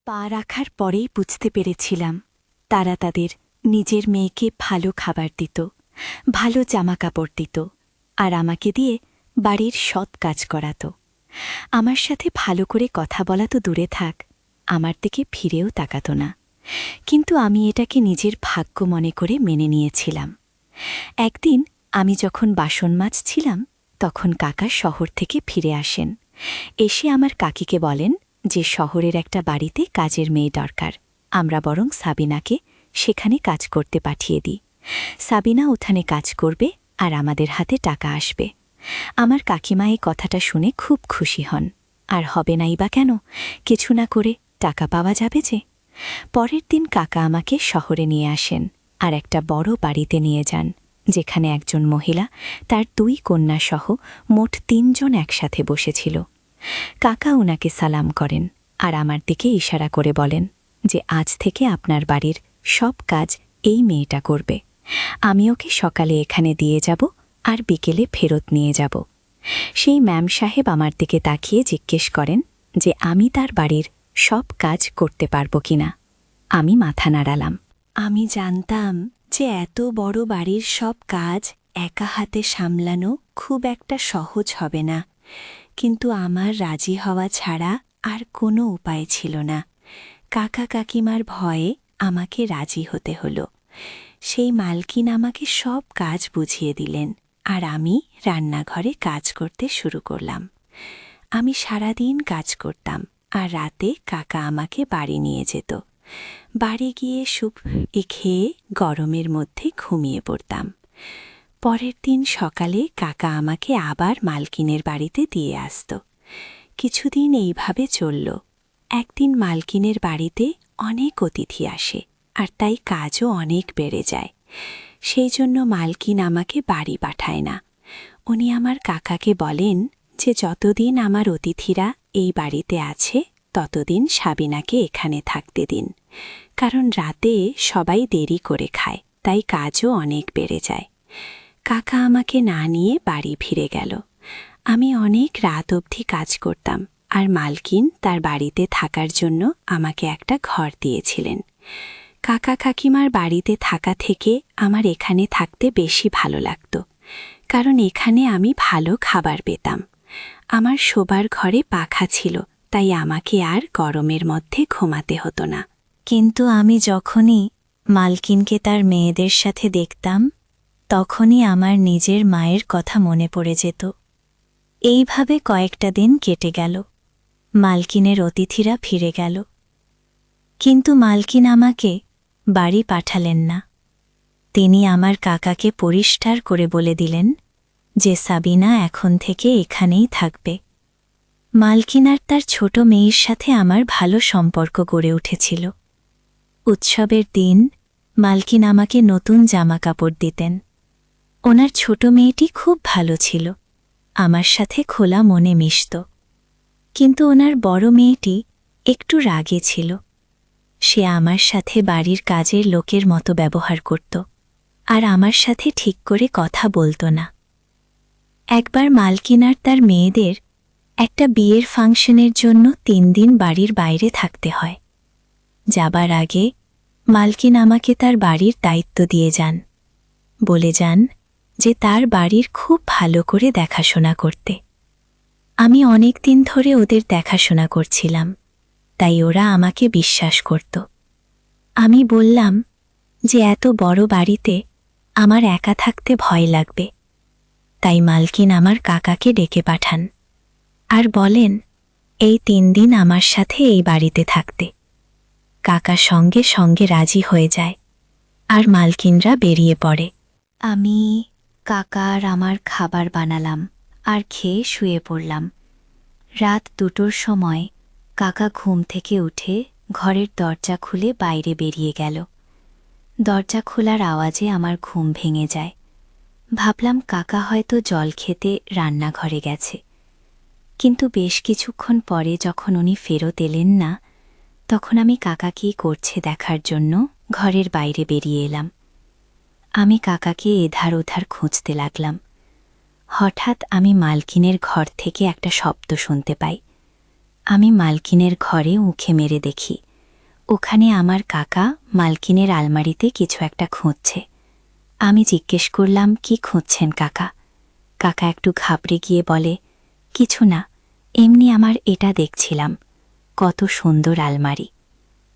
পা রাখার পরেই বুঝতে পেরেছিলাম তারা তাদের নিজের মেয়েকে ভালো খাবার দিত, ভালো জামাকাপড় দিত, আর আমাকে দিয়ে বাড়ির সৎ কাজ করাত। আমার সাথে ভালো করে কথা বলা তো দূরে থাক, আমার দিকে ফিরেও তাকাত না। কিন্তু আমি এটাকে নিজের ভাগ্য মনে করে মেনে নিয়েছিলাম। একদিন আমি যখন বাসন মাজছিলাম, তখন কাকা শহর থেকে ফিরে আসেন। এসে আমার কাকিকে বলেন যে শহরের একটা বাড়িতে কাজের মেয়ে দরকার, আমরা বরং সাবিনাকে সেখানে কাজ করতে পাঠিয়ে দিই। সাবিনা ওখানে কাজ করবে আর আমাদের হাতে টাকা আসবে। আমার কাকিমা এই কথাটা শুনে খুব খুশি হন। আর হবে নাই বা কেন, কিছু না করে টাকা পাওয়া যাবে যে। পরের দিন কাকা আমাকে শহরে নিয়ে আসেন আর একটা বড় বাড়িতে নিয়ে যান, যেখানে একজন মহিলা তার 2 কন্যা সহ মোট 3 জন একসাথে বসেছিল। কাকা ওনাকে সালাম করেন আর আমার দিকে ইশারা করে বলেন যে আজ থেকে আপনার বাড়ির সব কাজ এই মেয়েটা করবে। আমি ওকে সকালে এখানে দিয়ে যাব আর বিকেলে ফেরত নিয়ে যাব। সেই ম্যাম সাহেব আমার দিকে তাকিয়ে জিজ্ঞেস করেন যে আমি তার বাড়ির সব কাজ করতে পারবো কিনা। আমি মাথা নাড়ালাম। আমি জানতাম যে এত বড় বাড়ির সব কাজ একা হাতে সামলানো খুব একটা সহজ হবে না, কিন্তু আমার রাজি হওয়া ছাড়া আর কোনো উপায় ছিল না। কাকা কাকিমার ভয়ে আমাকে রাজি হতে হলো। সেই মালকিন আমাকে সব কাজ বুঝিয়ে দিলেন আর আমি রান্নাঘরে কাজ করতে শুরু করলাম। আমি সারাদিন কাজ করতাম আর রাতে কাকা আমাকে বাড়ি নিয়ে যেত। বাড়ি গিয়ে স্যুপ খেয়ে গরমের মধ্যে ঘুমিয়ে পড়তাম। পরের দিন সকালে কাকা আমাকে আবার মালকিনের বাড়িতে দিয়ে আসত। কিছুদিন এইভাবে চলল। একদিন মালকিনের বাড়িতে অনেক অতিথি আসে আর তাই কাজও অনেক বেড়ে যায়। সেই জন্য মালকিন আমাকে বাড়ি পাঠায় না। উনি আমার কাকাকে বলেন যে যতদিন আমার অতিথিরা এই বাড়িতে আছে ততদিন সাবিনাকে এখানে থাকতে দিন, কারণ রাতে সবাই দেরি করে খায়, তাই কাজও অনেক বেড়ে যায়। কাকা আমাকে না নিয়ে বাড়ি ফিরে গেল। আমি অনেক রাত অবধি কাজ করতাম আর মালকিন তার বাড়িতে থাকার জন্য আমাকে একটা ঘর দিয়েছিলেন। কাকা কাকিমার বাড়িতে থাকা থেকে আমার এখানে থাকতে বেশি ভালো লাগত, কারণ এখানে আমি ভালো খাবার পেতাম। আমার শোবার ঘরে পাখা ছিল, তাই আমাকে আর গরমের মধ্যে ঘুমাতে হতো না। কিন্তু আমি যখনই মালকিনকে তার মেয়েদের সাথে দেখতাম, তখনই আমার নিজের মায়ের কথা মনে পড়ে যেত। এইভাবে কয়েকটা দিন কেটে গেল। মালকিনের অতিথিরা ফিরে গেল, কিন্তু মালকিন আমাকে বাড়ি পাঠালেন না। তিনি আমার কাকাকে পরিষ্কার করে বলে দিলেন যে সাবিনা এখন থেকে এখানেই থাকবে। মালকিন আর তার ছোট মেয়ের সাথে আমার ভালো সম্পর্ক গড়ে উঠেছিল। উৎসবের দিন মালকিন আমাকে নতুন জামাকাপড় দিতেন। ওনার ছোট মেয়েটি খুব ভালো ছিল, আমার সাথে খোলা মনে মিশত। কিন্তু ওনার বড় মেয়েটি একটু রাগে ছিল। সে আমার সাথে বাড়ির কাজের লোকের মতো ব্যবহার করত আর আমার সাথে ঠিক করে কথা বলত না। একবার মালকিন আর তার মেয়েদের একটা বিয়ের ফাংশনের জন্য 3 দিন বাড়ির বাইরে থাকতে হয়। যাবার আগে মালকিন আমাকে তার বাড়ির দায়িত্ব দিয়ে যান, বলে যান যে তার বাড়ির খুব ভালো করে দেখাশোনা করতে। আমি অনেক দিন ধরে ওদের দেখাশোনা করছিলাম, তাই ওরা আমাকে বিশ্বাস করত। আমি বললাম যে এত বড় বাড়িতে আমার একা থাকতে ভয় লাগবে। তাই মালকিন আমার কাকাকে ডেকে পাঠান আর বলেন এই 3 দিন আমার সাথে এই বাড়িতে থাকতে। কাকা সঙ্গে সঙ্গে রাজি হয়ে যায় আর মালকিনরা বেরিয়ে পড়ে। আমি কাকা আর আমার খাবার বানালাম আর খেয়ে শুয়ে পড়লাম। রাত 2টোর সময় কাকা ঘুম থেকে উঠে ঘরের দরজা খুলে বাইরে বেরিয়ে গেল। দরজা খোলার আওয়াজে আমার ঘুম ভেঙে যায়। ভাবলাম কাকা হয়তো জল খেতে রান্নাঘরে গেছে। কিন্তু বেশ কিছুক্ষণ পরে যখন উনি ফেরত এলেন না, তখন আমি কাকা কী করছে দেখার জন্য ঘরের বাইরে বেরিয়ে এলাম। আমি কাকাকে এধার ওধার খুঁজতে লাগলাম। হঠাৎ আমি মালকিনের ঘর থেকে একটা শব্দ শুনতে পাই। আমি মালকিনের ঘরে উঁকি মেরে দেখি ওখানে আমার কাকা মালকিনের আলমারিতে কিছু একটা খুঁজছে। আমি জিজ্ঞেস করলাম, কি খুঁজছেন কাকা? কাকা একটু ঘাবড়ে গিয়ে বলে, কিছু না, এমনি আমার এটা দেখছিলাম, কত সুন্দর আলমারি।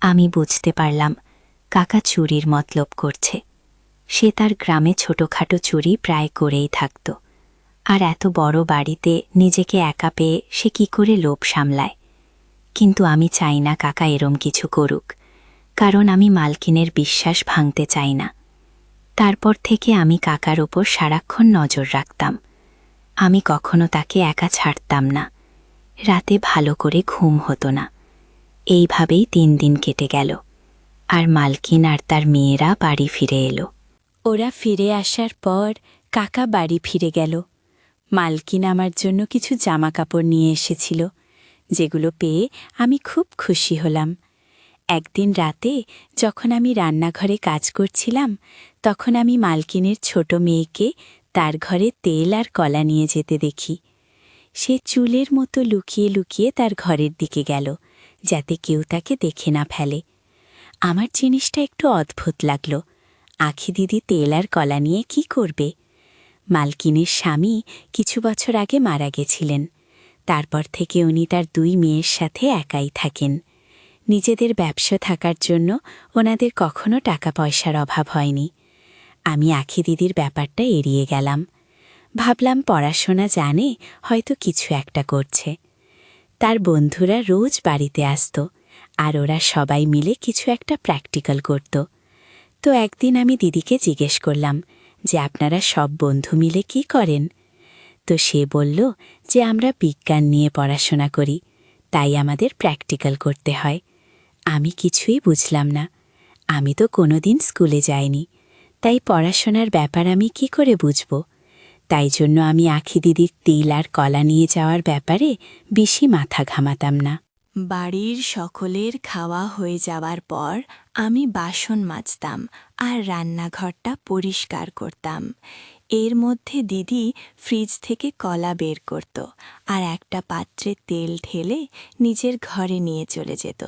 আমি বুঝতে পারলাম কাকা চুরির মতলব করছে। সে তার গ্রামে ছোটখাটো চুরি প্রায় করেই থাকত, আর এত বড় বাড়িতে নিজেকে একা পেয়ে সে কি করে লোভ সামলায়। কিন্তু আমি চাই না কাকা এরম কিছু করুক, কারণ আমি মালকিনের বিশ্বাস ভাঙতে চাই না। তারপর থেকে আমি কাকার ওপর সারাক্ষণ নজর রাখতাম। আমি কখনো তাকে একা ছাড়তাম না। রাতে ভালো করে ঘুম হতো না। এইভাবেই 3 দিন কেটে গেল, আর মালকিন আর তার মেয়েরা বাড়ি ফিরে এলো। ওরা ফিরে আসার পর কাকা বাড়ি ফিরে গেল। মালকিন আমার জন্য কিছু জামাকাপড় নিয়ে এসেছিল, যেগুলো পেয়ে আমি খুব খুশি হলাম। একদিন রাতে যখন আমি রান্নাঘরে কাজ করছিলাম, তখন আমি মালকিনের ছোট মেয়েকে তার ঘরে তেল আর কলা নিয়ে যেতে দেখি। সে চুলের মতো লুকিয়ে লুকিয়ে তার ঘরের দিকে গেল, যাতে কেউ তাকে দেখে না ফেলে। আমার জিনিসটা একটু অদ্ভুত লাগল। আখি দিদি তেল আর কলা নিয়ে কি করবে? মালকিনের স্বামী কিছু বছর আগে মারা গেছিলেন। তারপর থেকে উনি তার 2 মেয়ের সাথে একাই থাকেন। নিজেদের ব্যবসা থাকার জন্য ওনাদের কখনো টাকা পয়সার অভাব হয়নি। আমি আখি দিদির ব্যাপারটা এড়িয়ে গেলাম। ভাবলাম পড়াশোনা জানে, হয়তো কিছু একটা করছে। তার বন্ধুরা রোজ বাড়িতে আসত, আর ওরা সবাই মিলে কিছু একটা প্র্যাকটিক্যাল করত। তো একদিন আমি দিদিকে জিজ্ঞেস করলাম যে আপনারা সব বন্ধু মিলে কি করেন? তো সে বলল যে আমরা বিজ্ঞান নিয়ে পড়াশোনা করি, তাই আমাদের প্র্যাকটিক্যাল করতে হয়। আমি কিছুই বুঝলাম না। আমি তো কোনোদিন স্কুলে যাইনি, তাই পড়াশোনার ব্যাপার আমি কি করে বুঝব? তাই জন্য আমি আখি দিদির তেল আর কলা নিয়ে যাওয়ার ব্যাপারে বেশি মাথা ঘামাতাম না। বাড়ির সকলের খাওয়া হয়ে যাওয়ার পর আমি বাসন মাজতাম আর রান্নাঘরটা পরিষ্কার করতাম। এর মধ্যে দিদি ফ্রিজ থেকে কলা বের করত আর একটা পাত্রে তেল ঢেলে নিজের ঘরে নিয়ে চলে যেত।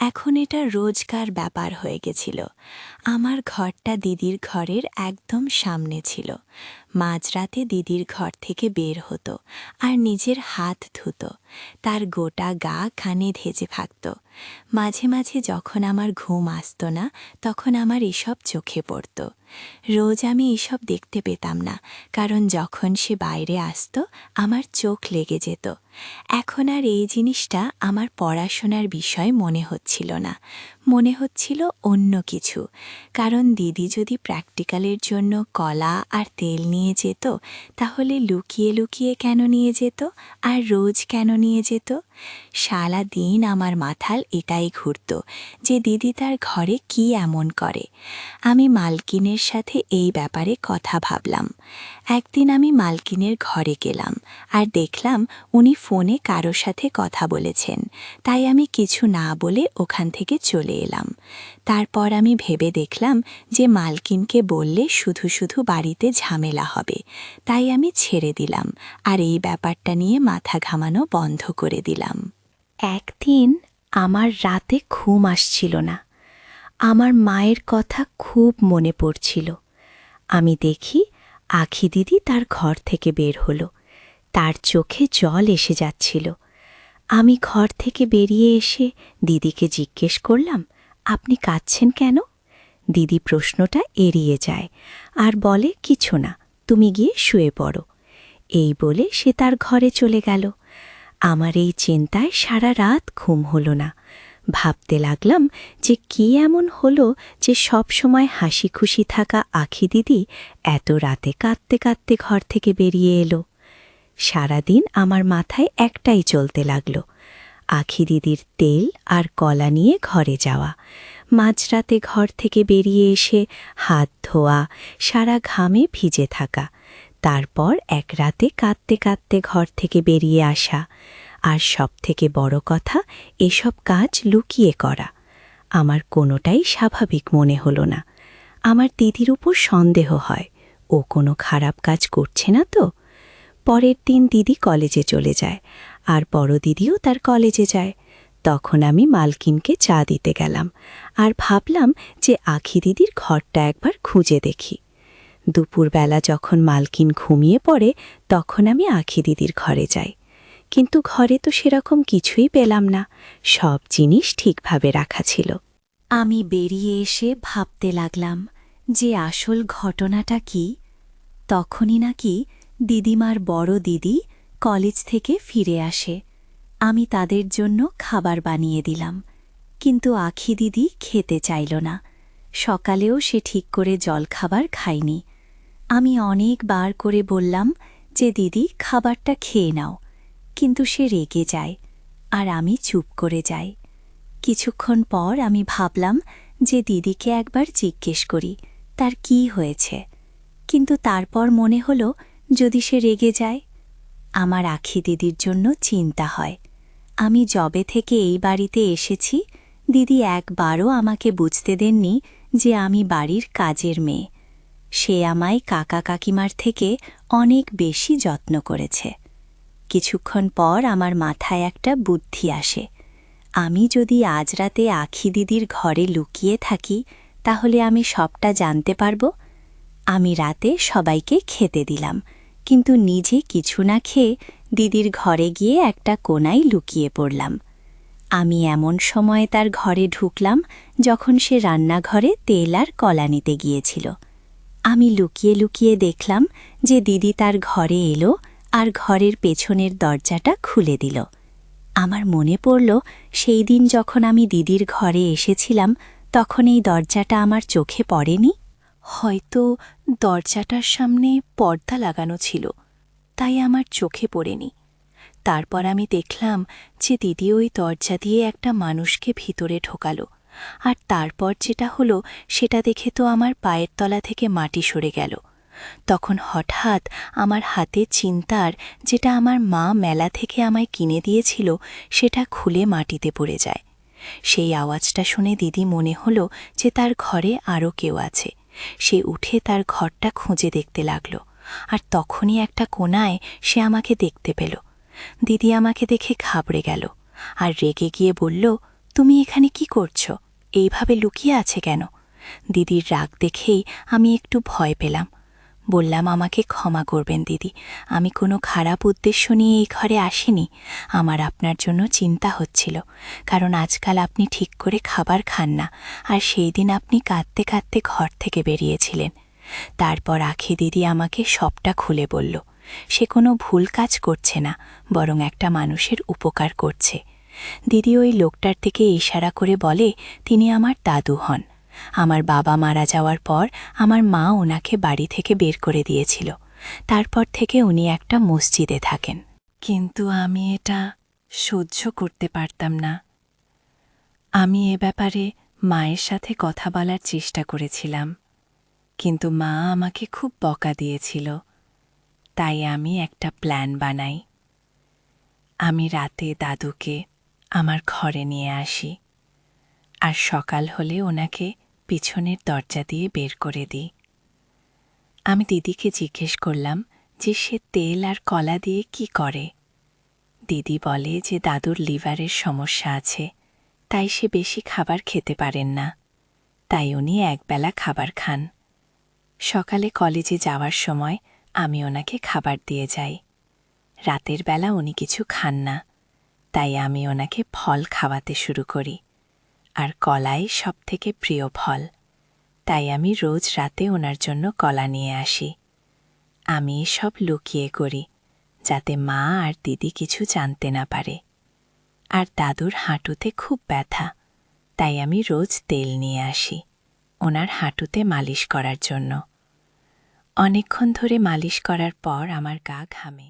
এখন এটা রোজকার ব্যাপার হয়ে গেছিল। আমার ঘরটা দিদির ঘরের একদম সামনে ছিল। মাঝরাতে দিদির ঘর থেকে বের হতো আর নিজের হাত ধুত। তার গোটা গা ঘানে ভেজে থাকত। মাঝে মাঝে যখন আমার ঘুম আসত না, তখন আমার এসব চোখে পড়ত। রোজ আমি এসব দেখতে পেতাম না, কারণ যখন সে বাইরে আসত আমার চোখ লেগে যেত। এখন আর এই জিনিসটা আমার পড়াশোনার বিষয় মনে হচ্ছিল না, মনে হচ্ছিল অন্য কিছু। কারণ দিদি যদি প্র্যাকটিক্যালের জন্য কলা আর তেল নিয়ে যেত, তাহলে লুকিয়ে লুকিয়ে কেন নিয়ে যেত, আর রোজ কেন নিয়ে যেত? সারা দিন আমার মাথায় এটাই ঘুরত যে দিদি তার ঘরে কি এমন করে। আমি মালকিনের সাথে এই ব্যাপারে কথা ভাবলাম। একদিন আমি মালকিনের ঘরে গেলাম আর দেখলাম উনি ফোনে কারো সাথে কথা বলেছেন, তাই আমি কিছু না বলে ওখান থেকে চলে এলাম। তারপর আমি ভেবে দেখলাম যে মালকিনকে বললে শুধু শুধু বাড়িতে ঝামেলা হবে, তাই আমি ছেড়ে দিলাম আর এই ব্যাপারটা নিয়ে মাথা ঘামানো বন্ধ করে দিলাম। একদিন আমার রাতে ঘুম আসছিল না। আমার মায়ের কথা খুব মনে পড়ছিল। আমি দেখি আখি দিদি তার ঘর থেকে বের হলো। তার চোখে জল এসে যাচ্ছিল। আমি ঘর থেকে বেরিয়ে এসে দিদিকে জিজ্ঞেস করলাম, আপনি কাঁদছেন কেন? দিদি প্রশ্নটা এড়িয়ে যায় আর বলে, কিছু না, তুমি গিয়ে শুয়ে পড়ো। এই বলে সে তার ঘরে চলে গেল। আমার এই চিন্তায় সারা রাত ঘুম হলো না। ভাবতে লাগলাম যে কি এমন হলো যে সব সময় হাসি খুশি থাকা আখি দিদি এত রাতে কাঁদতে কাঁদতে ঘর থেকে বেরিয়ে এলো। সারাদিন আমার মাথায় একটাই চলতে লাগলো, আখি দিদির তেল আর কলা নিয়ে ঘরে যাওয়া, মাঝরাতে ঘর থেকে বেরিয়ে এসে হাত ধোয়া, সারা ঘামে ভিজে থাকা, তারপর এক রাতে কাঁদতে কাঁদতে ঘর থেকে বেরিয়ে আসা, আর সবথেকে বড় কথা, এসব কাজ লুকিয়ে করা। আমার কোনোটাই স্বাভাবিক মনে হলো না। আমার দিদির উপর সন্দেহ হয়, ও কোনো খারাপ কাজ করছে না তো। পরের দিন দিদি কলেজে চলে যায়, আর বড় দিদিও তার কলেজে যায়। তখন আমি মালকিনকে চা দিতে গেলাম আর ভাবলাম যে আখি দিদির ঘরটা একবার খুঁজে দেখি। দুপুরবেলা যখন মালকিন ঘুমিয়ে পড়ে তখন আমি আখি দিদির ঘরে যাই, কিন্তু ঘরে তো সেরকম কিছুই পেলাম না, সব জিনিস ঠিকভাবে রাখা ছিল। আমি বেরিয়ে এসে ভাবতে লাগলাম যে আসল ঘটনাটা কি। তখনই নাকি দিদিমার বড় দিদি কলেজ থেকে ফিরে আসে। আমি তাদের জন্য খাবার বানিয়ে দিলাম, কিন্তু আখি দিদি খেতে চাইল না। সকালেও সে ঠিক করে জলখাবার খায়নি। আমি অনেকবার করে বললাম যে দিদি খাবারটা খেয়ে নাও, কিন্তু সে রেগে যায় আর আমি চুপ করে যাই। কিছুক্ষণ পর আমি ভাবলাম যে দিদিকে একবার জিজ্ঞেস করি তার কি হয়েছে, কিন্তু তারপর মনে হলো যদি সে রেগে যায়। আমার আখি দিদির জন্য চিন্তা হয়। আমি যবে থেকে এই বাড়িতে এসেছি দিদি একবারও আমাকে বুঝতে দেননি যে আমি বাড়ির কাজের মেয়ে। সে আমায় কাকা কাকিমার থেকে অনেক বেশি যত্ন করেছে। কিছুক্ষণ পর আমার মাথায় একটা বুদ্ধি আসে। আমি যদি আজ রাতে আখি দিদির ঘরে লুকিয়ে থাকি তাহলে আমি সবটা জানতে পারব। আমি রাতে সবাইকে খেতে দিলাম, কিন্তু নিজে কিছু না খেয়ে দিদির ঘরে গিয়ে একটা কোণায় লুকিয়ে পড়লাম। আমি এমন সময়ে তার ঘরে ঢুকলাম যখন সে রান্নাঘরে তেল আর কলা নিতে গিয়েছিল। আমি লুকিয়ে লুকিয়ে দেখলাম যে দিদি তার ঘরে এলো আর ঘরের পেছনের দরজাটা খুলে দিল। আমার মনে পড়ল সেই দিন যখন আমি দিদির ঘরে এসেছিলাম তখন এই দরজাটা আমার চোখে পড়েনি। হয়তো দরজাটার সামনে পর্দা লাগানো ছিল, তাই আমার চোখে পড়েনি। তারপর আমি দেখলাম যে দিদি ওই দরজা দিয়ে একটা মানুষকে ভিতরে ঢোকালো, আর তারপর যেটা হলো সেটা দেখে তো আমার পায়ের তলা থেকে মাটি সরে গেল। তখন হঠাৎ আমার হাতে চিন্তার, যেটা আমার মা মেলা থেকে আমায় কিনে দিয়েছিল, সেটা খুলে মাটিতে পড়ে যায়। সেই আওয়াজটা শুনে দিদি মনে হলো যে তার ঘরে আরও কেউ আছে। সে উঠে তার ঘরটা খুঁজে দেখতে লাগল, আর তখনই একটা কোণায় সে আমাকে দেখতে পেল। দিদি আমাকে দেখে ঘাবড়ে গেল আর রেগে গিয়ে বলল, তুমি এখানে কি করছো? এইভাবে লুকিয়ে আছে কেন? দিদির রাগ দেখেই আমি একটু ভয় পেলাম। বললাম, আমাকে ক্ষমা করবেন দিদি, আমি কোনো খারাপ উদ্দেশ্য নিয়ে এই ঘরে আসিনি। আমার আপনার জন্য চিন্তা হচ্ছিল, কারণ আজকাল আপনি ঠিক করে খাবার খান না, আর সেই দিন আপনি কাঁদতে কাঁদতে ঘর থেকে বেরিয়েছিলেন। তারপর আখি দিদি আমাকে সবটা খুলে বলল। সে কোনো ভুল কাজ করছে না, বরং একটা মানুষের উপকার করছে। দিদি ওই লোকটার থেকে ইশারা করে বলে তিনি আমার দাদু হন। আমার বাবা মারা যাওয়ার পর আমার মা ওনাকে বাড়ি থেকে বের করে দিয়েছিল। তারপর থেকে উনি একটা মসজিদে থাকেন। কিন্তু আমি এটা সহ্য করতে পারতাম না। আমি এ ব্যাপারে মায়ের সাথে কথা বলার চেষ্টা করেছিলাম, কিন্তু মা আমাকে খুব বকা দিয়েছিল। তাই আমি একটা প্ল্যান বানাই। আমি রাতে দাদুকে আমার ঘরে নিয়ে আসি, আর সকাল হলে ওনাকে পিছনের দরজা দিয়ে বের করে দিই। আমি দিদিকে জিজ্ঞেস করলাম যে সে তেল আর কলা দিয়ে কি করে। দিদি বলে যে দাদুর লিভারের সমস্যা আছে, তাই সে বেশি খাবার খেতে পারেন না, তাই উনি একবেলা খাবার খান। সকালে কলেজে যাওয়ার সময় আমি ওনাকে খাবার দিয়ে যাই। রাতের বেলা উনি কিছু খান না, তাই আমি ওনাকে ফল খাওয়াতে শুরু করি, আর কলাই সবথেকে প্রিয় ফল। তাই আমি রোজ রাতে ওনার জন্য কলা নিয়ে আসি। আমি সব লুকিয়ে করি, যাতে মা আর দিদি কিছু জানতে না পারে। আর দাদুর হাঁটুতে খুব ব্যথা, তাই আমি রোজ তেল নিয়ে আসি ওনার হাঁটুতে মালিশ করার জন্য। অনেকক্ষণ ধরে মালিশ করার পর আমার গা ঘামে।